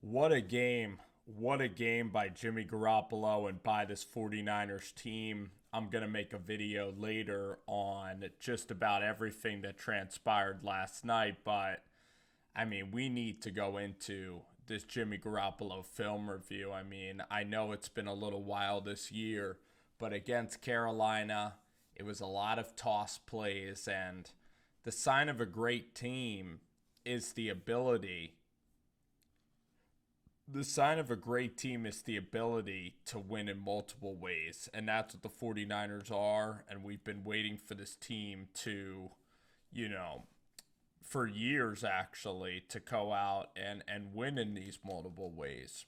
What a game. What a game by Jimmy Garoppolo and by this 49ers team. I'm going to make a video later on just about everything that transpired last night, but I mean, we need to go into this Jimmy Garoppolo film review. I mean, I know it's been a little while this year, but against Carolina, it was a lot of toss plays, and the sign of a great team is the sign of a great team is the ability to win in multiple ways. And that's what the 49ers are. And we've been waiting for this team to, you know, for years actually, to go out and win in these multiple ways.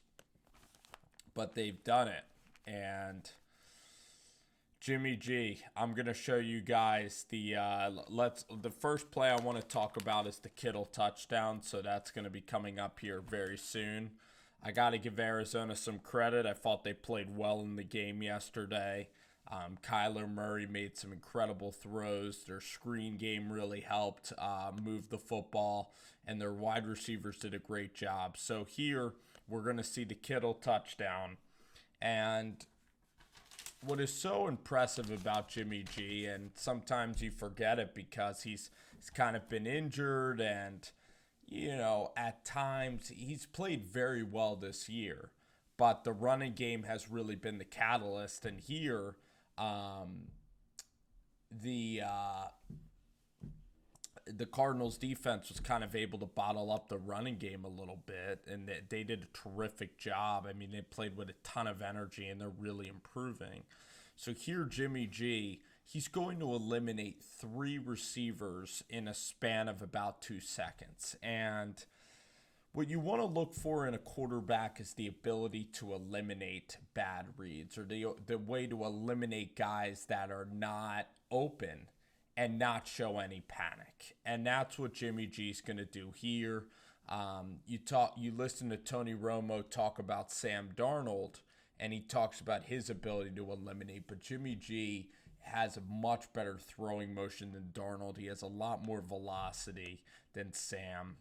But they've done it. And Jimmy G, I'm gonna show you guys the first play I want to talk about is the Kittle touchdown, so that's gonna be coming up here very soon. I got to give Arizona some credit. I thought they played well in the game yesterday. Kyler Murray made some incredible throws. Their screen game really helped move the football, and their wide receivers did a great job. So here we're going to see the Kittle touchdown. And what is so impressive about Jimmy G, and sometimes you forget it because he's kind of been injured, and at times he's played very well this year, but the running game has really been the catalyst. And here, um, the uh, the Cardinals defense was kind of able to bottle up the running game a little bit, and they did a terrific job. I mean, they played with a ton of energy, and they're really improving. So here, Jimmy G, he's going to eliminate three receivers in a span of about 2 seconds. And what you want to look for in a quarterback is the ability to eliminate bad reads, or the way to eliminate guys that are not open and not show any panic. And that's what Jimmy G is going to do here. You listen to Tony Romo talk about Sam Darnold, and he talks about his ability to eliminate. But Jimmy G has a much better throwing motion than Darnold. He has a lot more velocity than Sam.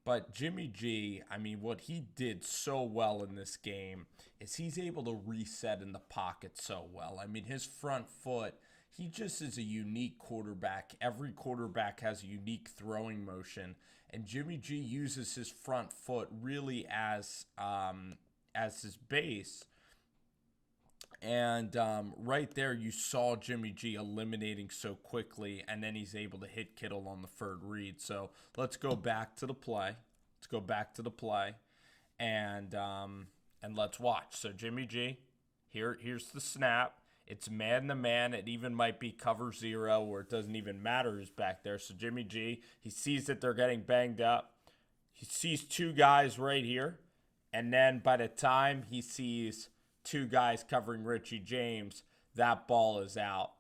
But Jimmy G, I mean, what he did so well in this game is he's able to reset in the pocket so well. I mean, his front foot, he just is a unique quarterback. Every quarterback has a unique throwing motion, and Jimmy G uses his front foot really as his base. And right there, you saw Jimmy G eliminating so quickly, and then he's able to hit Kittle on the third read. So let's go back to the play. Let's go back to the play, and let's watch. So Jimmy G, here's the snap. It's man to man. It even might be cover zero, or it doesn't even matter who's back there. So Jimmy G, he sees that they're getting banged up. He sees two guys right here, and then by the time he sees two guys covering Richie James, that ball is out.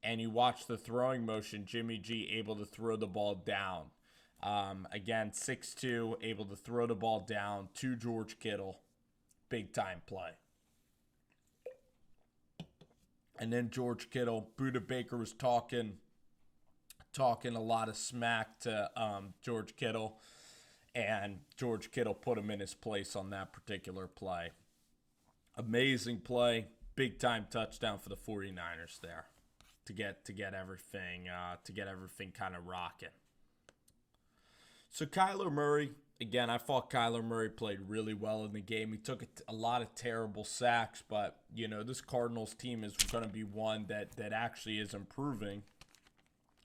And you watch the throwing motion, Jimmy G able to throw the ball down. Again, 6'2", able to throw the ball down to George Kittle. Big time play. And then George Kittle, Buda Baker was talking a lot of smack to George Kittle, and George Kittle put him in his place on that particular play. Amazing play, big time touchdown for the 49ers there to get everything kind of rocking. So Kyler Murray, again, I thought Kyler Murray played really well in the game. He took a lot of terrible sacks, but this Cardinals team is going to be one that actually is improving.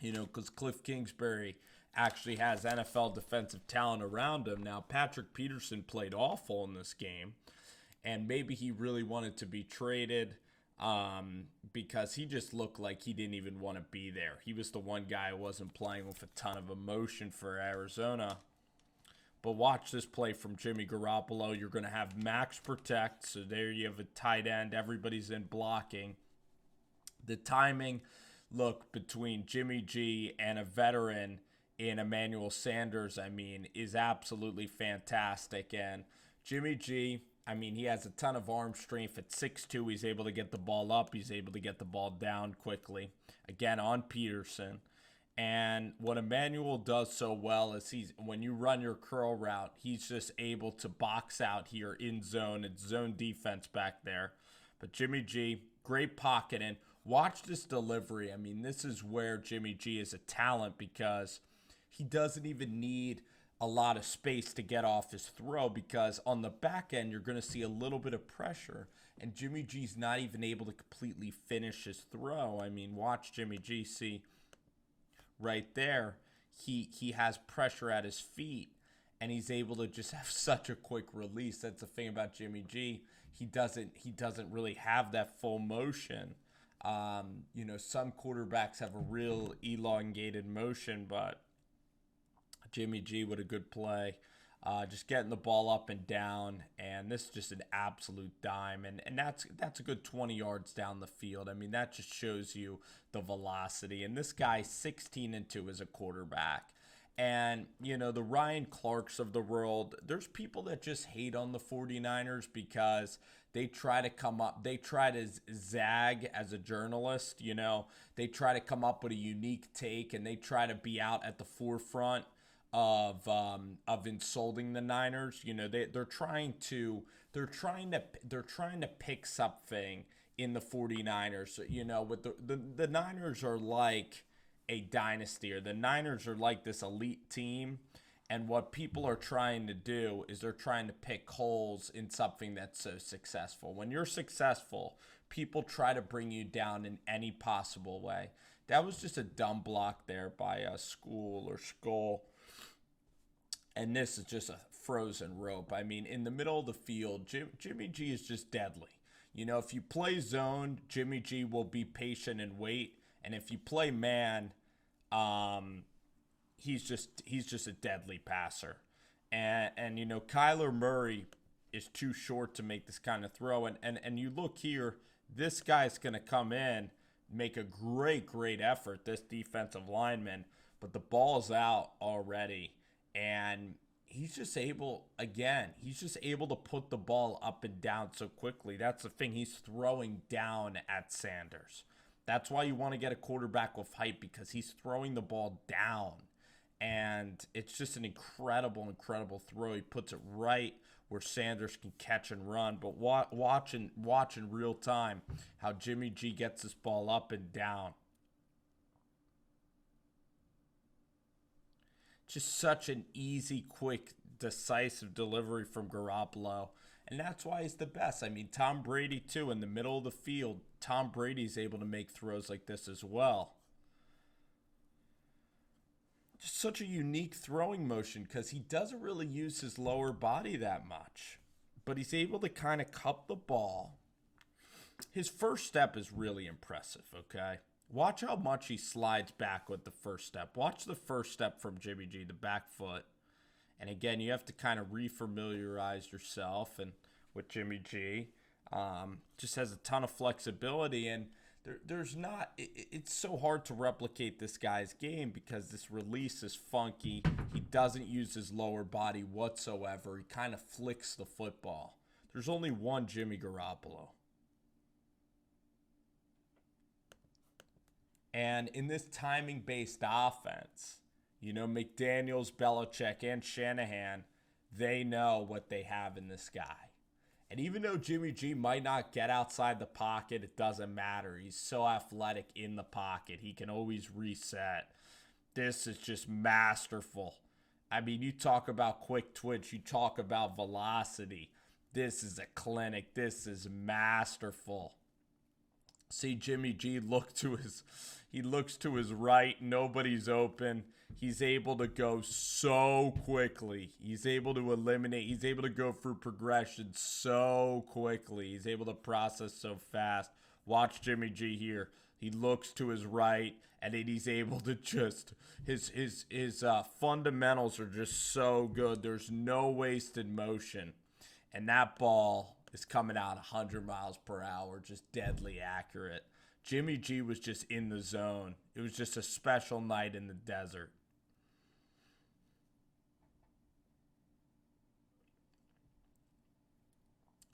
Because Cliff Kingsbury actually has NFL defensive talent around him. Now, Patrick Peterson played awful in this game, and maybe he really wanted to be traded because he just looked like he didn't even want to be there. He was the one guy who wasn't playing with a ton of emotion for Arizona. But watch this play from Jimmy Garoppolo. You're going to have max protect, so there you have a tight end. Everybody's in blocking. The timing, look, between Jimmy G and a veteran in Emmanuel Sanders, I mean, is absolutely fantastic. And Jimmy G, I mean, he has a ton of arm strength. At 6'2", he's able to get the ball up. He's able to get the ball down quickly. Again, on Peterson. And what Emmanuel does so well is when you run your curl route, he's just able to box out here in zone. It's zone defense back there. But Jimmy G, great pocketing. Watch this delivery. I mean, this is where Jimmy G is a talent because he doesn't even need a lot of space to get off his throw because on the back end, you're going to see a little bit of pressure. And Jimmy G's not even able to completely finish his throw. I mean, watch Jimmy G see right there, he has pressure at his feet and he's able to just have such a quick release. That's the thing about Jimmy G. He doesn't really have that full motion. Some quarterbacks have a real elongated motion, but Jimmy G with a good play. Just getting the ball up and down, and this is just an absolute dime, and that's a good 20 yards down the field. I mean, that just shows you the velocity. And this guy, 16-2 as a quarterback. And, the Ryan Clarks of the world, there's people that just hate on the 49ers because they try to they try to zag as a journalist, they try to come up with a unique take and they try to be out at the forefront of insulting the Niners. They're trying to pick something in the 49ers. With the Niners are like a dynasty, or the Niners are like this elite team. And what people are trying to do is they're trying to pick holes in something that's so successful. When you're successful, people try to bring you down in any possible way. That was just a dumb block there by a school or skull. And this is just a frozen rope. I mean, in the middle of the field, Jimmy G is just deadly. If you play zone, Jimmy G will be patient and wait. And if you play man, he's just a deadly passer. And Kyler Murray is too short to make this kind of throw. And you look here, this guy's going to come in, make a great effort, this defensive lineman, but the ball's out already. And he's just able to put the ball up and down so quickly. That's the thing. He's throwing down at Sanders. That's why you want to get a quarterback with height, because he's throwing the ball down. And it's just an incredible throw. He puts it right where Sanders can catch and run. But watch in real time how Jimmy G gets this ball up and down. Just such an easy, quick, decisive delivery from Garoppolo. And that's why he's the best. I mean, Tom Brady, too, in the middle of the field, Tom Brady's able to make throws like this as well. Just such a unique throwing motion because he doesn't really use his lower body that much. But he's able to kind of cup the ball. His first step is really impressive, okay? Watch how much he slides back with the first step. Watch the first step from Jimmy G, the back foot. And again, you have to kind of refamiliarize yourself and with Jimmy G. Just has a ton of flexibility, and there's not. It's so hard to replicate this guy's game because this release is funky. He doesn't use his lower body whatsoever. He kind of flicks the football. There's only one Jimmy Garoppolo. And in this timing-based offense, McDaniels, Belichick, and Shanahan, they know what they have in this guy. And even though Jimmy G might not get outside the pocket, it doesn't matter. He's so athletic in the pocket. He can always reset. This is just masterful. I mean, you talk about quick twitch. You talk about velocity. This is a clinic. This is masterful. See Jimmy G looks to his right, nobody's open. He's able to go so quickly. He's able to go through progression so quickly. He's able to process so fast. Watch Jimmy G here. He looks to his right, and then he's able to just his fundamentals are just so good. There's no wasted motion. And that ball is coming out 100 miles per hour, just deadly accurate. Jimmy G was just in the zone. It was just a special night in the desert.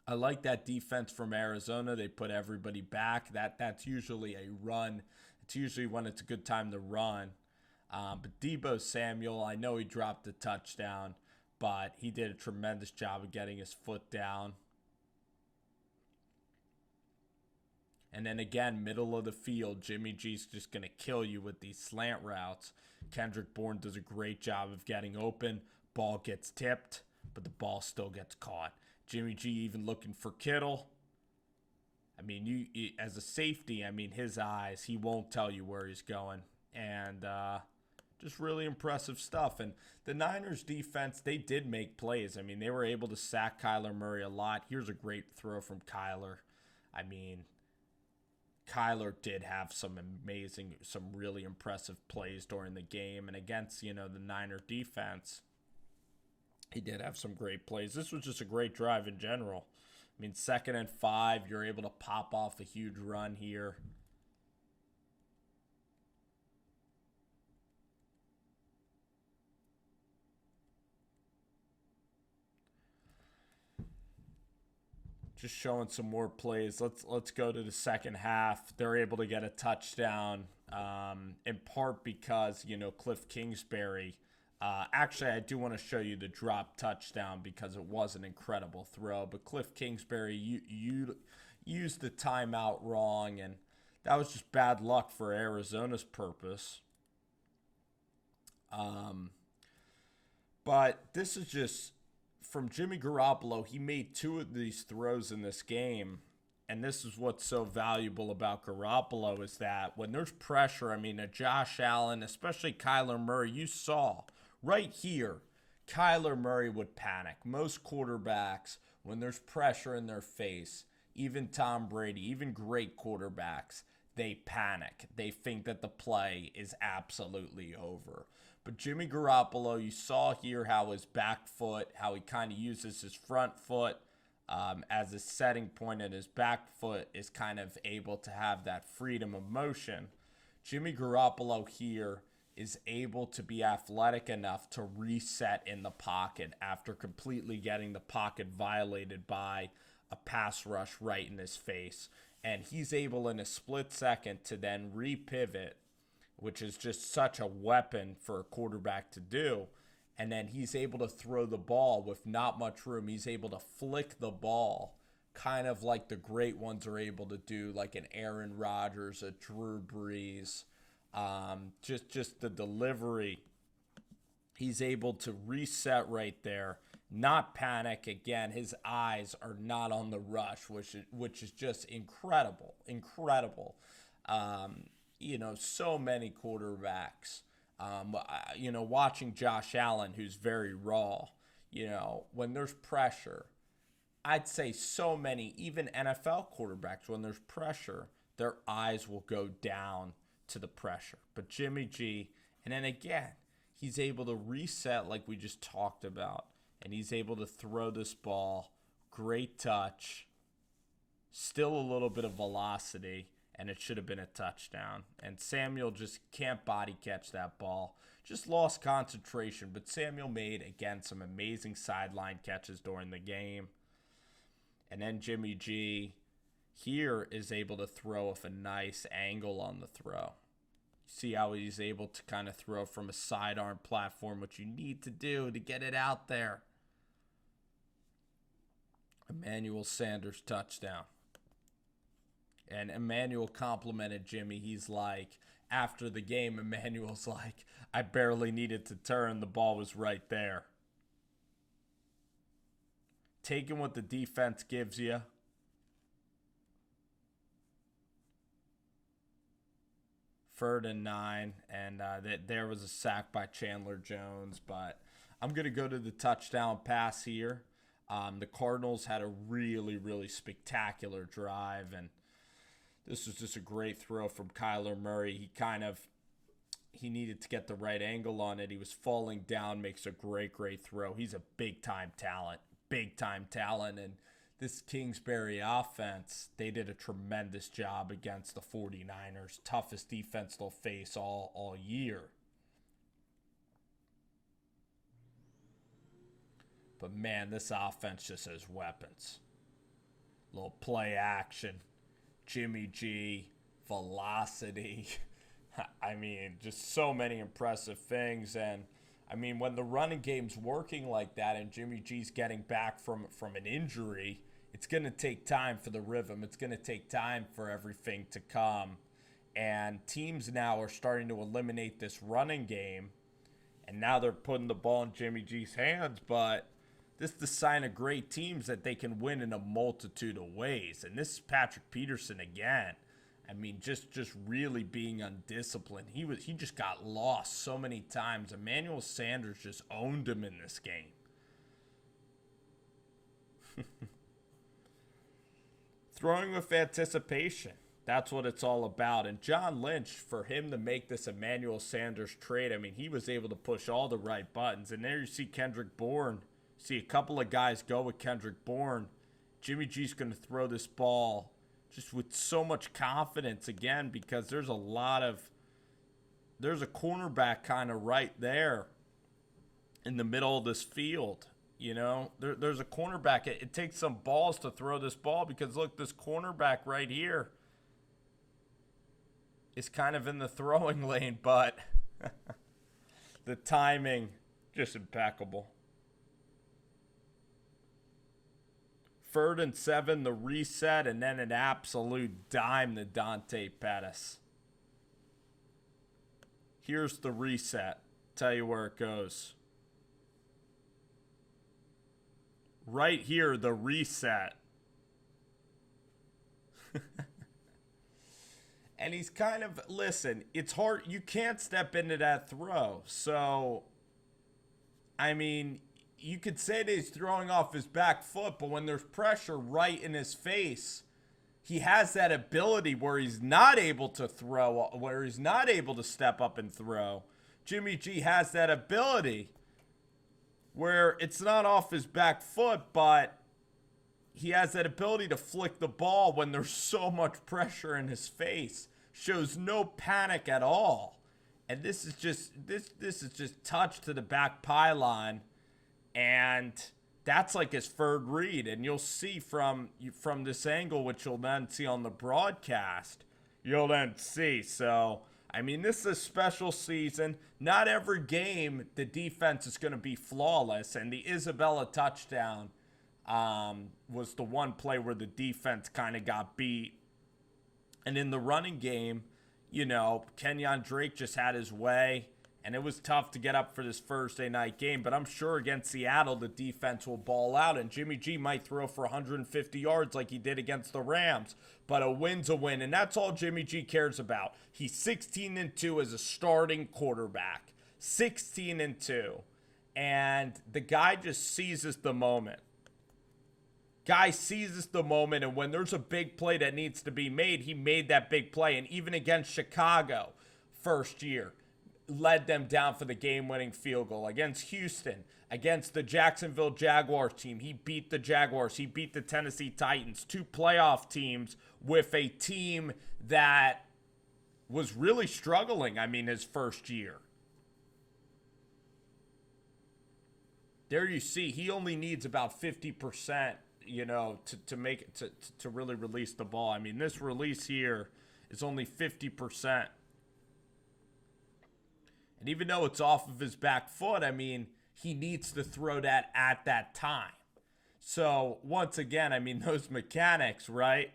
I like that defense from Arizona. They put everybody back. That's usually a run. It's usually when it's a good time to run. But Deebo Samuel, I know he dropped a touchdown, but he did a tremendous job of getting his foot down. And then again, middle of the field, Jimmy G's just going to kill you with these slant routes. Kendrick Bourne does a great job of getting open. Ball gets tipped, but the ball still gets caught. Jimmy G even looking for Kittle. I mean, as a safety, I mean, his eyes, he won't tell you where he's going. And just really impressive stuff. And the Niners defense, they did make plays. I mean, they were able to sack Kyler Murray a lot. Here's a great throw from Kyler. I mean, Kyler did have some really impressive plays during the game. And against, the Niner defense, he did have some great plays. This was just a great drive in general. I mean, 2nd and 5, you're able to pop off a huge run here. Just showing some more plays. Let's go to the second half. They're able to get a touchdown, in part because Cliff Kingsbury. Actually, I do want to show you the drop touchdown because it was an incredible throw. But Cliff Kingsbury, you used the timeout wrong, and that was just bad luck for Arizona's purpose. But this is just from Jimmy Garoppolo. He made 2 of these throws in this game. And this is what's so valuable about Garoppolo is that when there's pressure, I mean, Josh Allen, especially Kyler Murray, you saw right here, Kyler Murray would panic. Most quarterbacks, when there's pressure in their face, even Tom Brady, even great quarterbacks, they panic. They think that the play is absolutely over. But Jimmy Garoppolo, you saw here how his back foot, how he kind of uses his front foot as a setting point, and his back foot is kind of able to have that freedom of motion. Jimmy Garoppolo here is able to be athletic enough to reset in the pocket after completely getting the pocket violated by a pass rush right in his face. And he's able in a split second to then repivot, which is just such a weapon for a quarterback to do. And then he's able to throw the ball with not much room. He's able to flick the ball, kind of like the great ones are able to do, like an Aaron Rodgers, a Drew Brees. Just the delivery. He's able to reset right there, not panic. Again, his eyes are not on the rush, which is just incredible. So many quarterbacks. Watching Josh Allen, who's very raw, when there's pressure, I'd say so many, even NFL quarterbacks, when there's pressure, their eyes will go down to the pressure. But Jimmy G, and then again, he's able to reset like we just talked about, and he's able to throw this ball. Great touch. Still a little bit of velocity, and it should have been a touchdown. And Samuel just can't body catch that ball. Just lost concentration, but Samuel made, again, some amazing sideline catches during the game. And then Jimmy G here is able to throw with a nice angle on the throw. See how he's able to kind of throw from a sidearm platform, which you need to do to get it out there. Emmanuel Sanders touchdown. And Emmanuel complimented Jimmy. He's like, after the game, Emmanuel's like, I barely needed to turn. The ball was right there. Taking what the defense gives you. Third and 9, and there was a sack by Chandler Jones, but I'm going to go to the touchdown pass here. The Cardinals had a really, really spectacular drive, and this was just a great throw from Kyler Murray. He needed to get the right angle on it. He was falling down, makes a great, great throw. He's a big-time talent, and this Kingsbury offense, they did a tremendous job against the 49ers. Toughest defense they'll face all year. But man, this offense just has weapons. Little play action. Jimmy G, velocity. I mean, just so many impressive things. And I mean, when the running game's working like that and Jimmy G's getting back from an injury, it's going to take time for the rhythm. It's going to take time for everything to come. And teams now are starting to eliminate this running game. And now they're putting the ball in Jimmy G's hands. But this is the sign of great teams that they can win in a multitude of ways. And this is Patrick Peterson again. I mean, just really being undisciplined. He just got lost so many times. Emmanuel Sanders just owned him in this game. Throwing with anticipation. That's what it's all about. And John Lynch, for him to make this Emmanuel Sanders trade, I mean, he was able to push all the right buttons. And there you see Kendrick Bourne. See a couple of guys go with Kendrick Bourne. Jimmy G's going to throw this ball just with so much confidence again, because there's a cornerback kind of right there in the middle of this field. You know, there's a cornerback. It takes some balls to throw this ball, because look, this cornerback right here is kind of in the throwing lane, but the timing just impeccable. 3rd and 7, the reset, and then an absolute dime to Dante Pettis. Here's the reset. Tell you where it goes. Right here, the reset. And he's kind of, listen, it's hard. You can't step into that throw. So, I mean, you could say that he's throwing off his back foot, but when there's pressure right in his face, he has that ability where he's not able to throw, where he's not able to step up and throw. Jimmy G has that ability where it's not off his back foot, but he has that ability to flick the ball when there's so much pressure in his face. Shows no panic at all. And this is just touch to the back pylon. And that's like his third read. And you'll see from this angle, which you'll then see on the broadcast, you'll then see. So, I mean, this is a special season. Not every game the defense is going to be flawless. And the Isabella touchdown was the one play where the defense kind of got beat. And in the running game, you know, Kenyon Drake just had his way. And it was tough to get up for this Thursday night game. But I'm sure against Seattle, the defense will ball out. And Jimmy G might throw for 150 yards like he did against the Rams. But a win's a win. And that's all Jimmy G cares about. He's 16-2 as a starting quarterback. 16-2. And the guy just seizes the moment. Guy seizes the moment, and when there's a big play that needs to be made, he made that big play. And even against Chicago, first year, led them down for the game-winning field goal. Against Houston, against the Jacksonville Jaguars team, he beat the Jaguars. He beat the Tennessee Titans. 2 playoff teams with a team that was really struggling, I mean, his first year. There you see, he only needs about 50%. You know, to make it to really release the ball. I mean, this release here is only 50%. And even though it's off of his back foot, I mean, he needs to throw that at that time. So once again, I mean, those mechanics, right?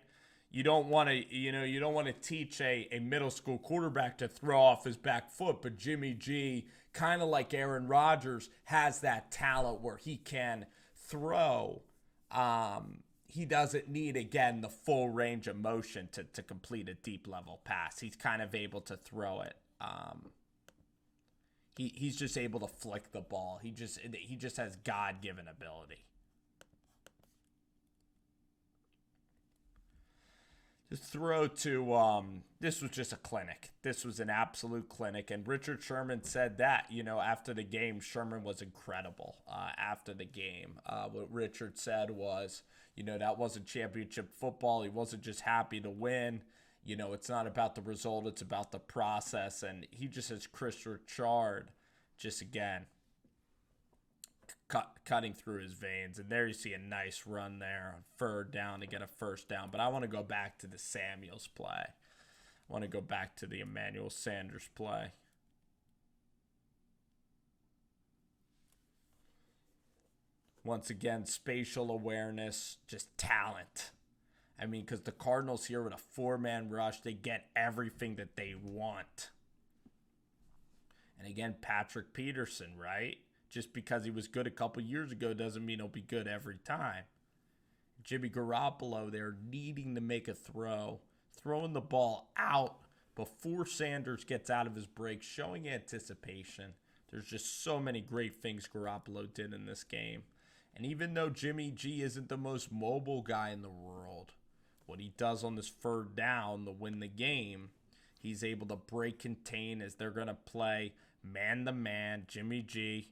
You don't want to teach a middle school quarterback to throw off his back foot, but Jimmy G, kind of like Aaron Rodgers, has that talent where he can throw. He doesn't need, again, the full range of motion to complete a deep level pass. He's kind of able to throw it. He's just able to flick the ball. He just has God-given ability. Just throw to, this was just a clinic. This was an absolute clinic. And Richard Sherman said that, you know, after the game, Sherman was incredible after the game. What Richard said was, you know, that wasn't championship football. He wasn't just happy to win. You know, it's not about the result. It's about the process. And he just has Chris Richard just, again, cutting through his veins. And there you see a nice run there on 3rd down to get a first down. But I want to go back to the Samuels play. I Want to go back to the Emmanuel Sanders play. Once again, spatial awareness, just talent. I mean, because the Cardinals here with a four-man rush, they get everything that they want. And again, Patrick Peterson, right? Just because he was good a couple years ago doesn't mean he'll be good every time. Jimmy Garoppolo, they're needing to make a throw, throwing the ball out before Sanders gets out of his break, showing anticipation. There's just so many great things Garoppolo did in this game. And even though Jimmy G isn't the most mobile guy in the world, what he does on this third down to win the game, he's able to break contain as they're going to play man-to-man. Jimmy G,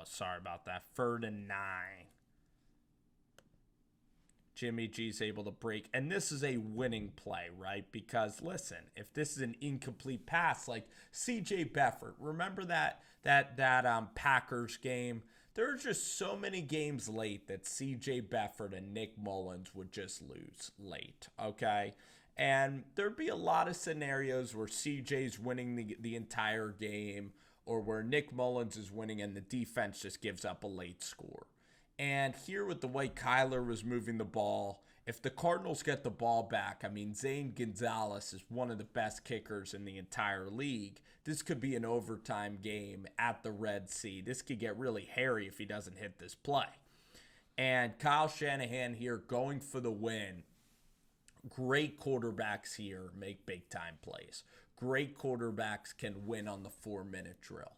sorry about that, 3rd and 9. Jimmy G's able to break. And this is a winning play, right? Because, listen, if this is an incomplete pass, like C.J. Beathard, remember that Packers game? There are just so many games late that C.J. Beathard and Nick Mullins would just lose late, okay? And there'd be a lot of scenarios where C.J.'s winning the entire game or where Nick Mullins is winning and the defense just gives up a late score. And here with the way Kyler was moving the ball, if the Cardinals get the ball back, I mean, Zane Gonzalez is one of the best kickers in the entire league. This could be an overtime game at the Red Sea. This could get really hairy if he doesn't hit this play. And Kyle Shanahan here going for the win. Great quarterbacks here make big-time plays. Great quarterbacks can win on the 4-minute drill.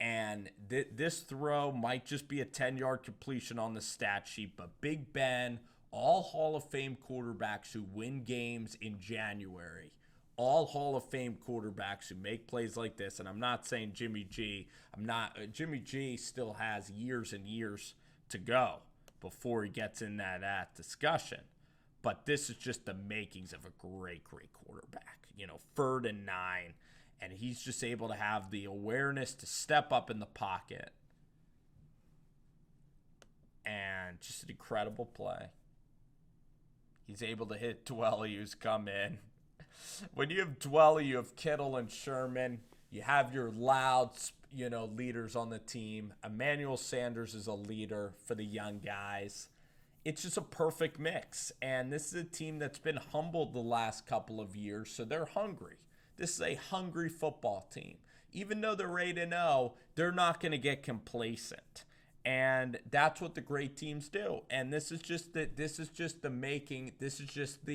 And this throw might just be a 10-yard completion on the stat sheet, but Big Ben, all Hall of Fame quarterbacks who win games in January, all Hall of Fame quarterbacks who make plays like this, and I'm not saying Jimmy G. Jimmy G still has years and years to go before he gets in that discussion. But this is just the makings of a great quarterback. 3rd and 9. And he's just able to have the awareness to step up in the pocket. And just an incredible play. He's able to hit Dwelly, who's come in. When you have Dwelly, you have Kittle and Sherman. You have your loud, leaders on the team. Emmanuel Sanders is a leader for the young guys. It's just a perfect mix. And this is a team that's been humbled the last couple of years, so they're hungry. This is a hungry football team. Even though they're 8-0, they're not going to get complacent. And that's what the great teams do. And this is just the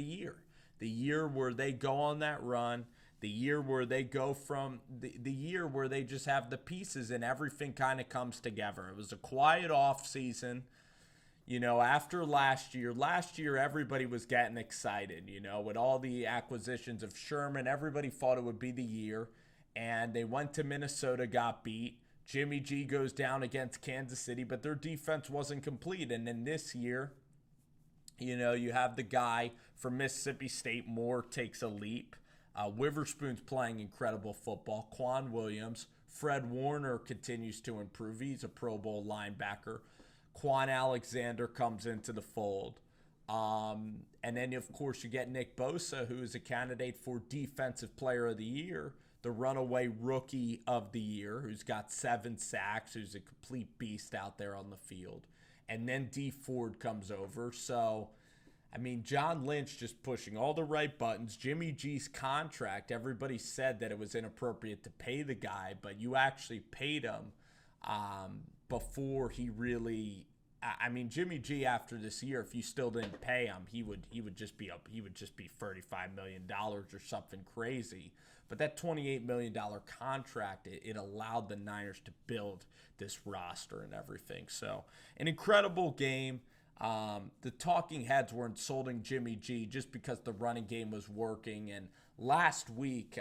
year. The year where they go on that run, the year where they go from the year where they just have the pieces and everything kind of comes together. It was a quiet off season. After last year, everybody was getting excited, with all the acquisitions of Sherman. Everybody thought it would be the year, and they went to Minnesota, got beat. Jimmy G goes down against Kansas City, but their defense wasn't complete. And then this year, you have the guy from Mississippi State, Moore, takes a leap. Witherspoon's playing incredible football. Quan Williams. Fred Warner continues to improve. He's a Pro Bowl linebacker. Quan Alexander comes into the fold. And then, of course, you get Nick Bosa, who is a candidate for Defensive Player of the Year, the runaway Rookie of the Year, who's got 7 sacks, who's a complete beast out there on the field. And then D Ford comes over. So, John Lynch just pushing all the right buttons. Jimmy G's contract, everybody said that it was inappropriate to pay the guy, but you actually paid him before he really... Jimmy G after this year, if you still didn't pay him, he would just be $35 million or something crazy. But that $28 million contract, it allowed the Niners to build this roster and everything. So an incredible game. The talking heads were insulting Jimmy G just because the running game was working. And last week,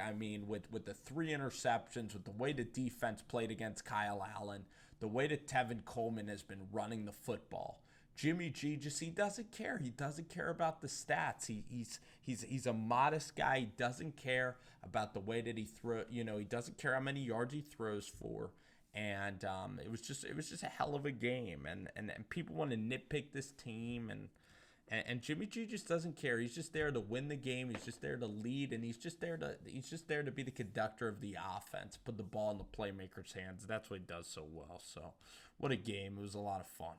with the 3 interceptions, with the way the defense played against Kyle Allen, the way that Tevin Coleman has been running the football, Jimmy G he doesn't care. He doesn't care about the stats. He's a modest guy. He doesn't care about the way that he throw. He doesn't care how many yards he throws for. And it was just a hell of a game. And people want to nitpick this team, and And Jimmy G just doesn't care. He's just there to win the game. He's just there to lead, and he's just there to be the conductor of the offense, put the ball in the playmaker's hands. That's what he does so well. So, what a game! It was a lot of fun.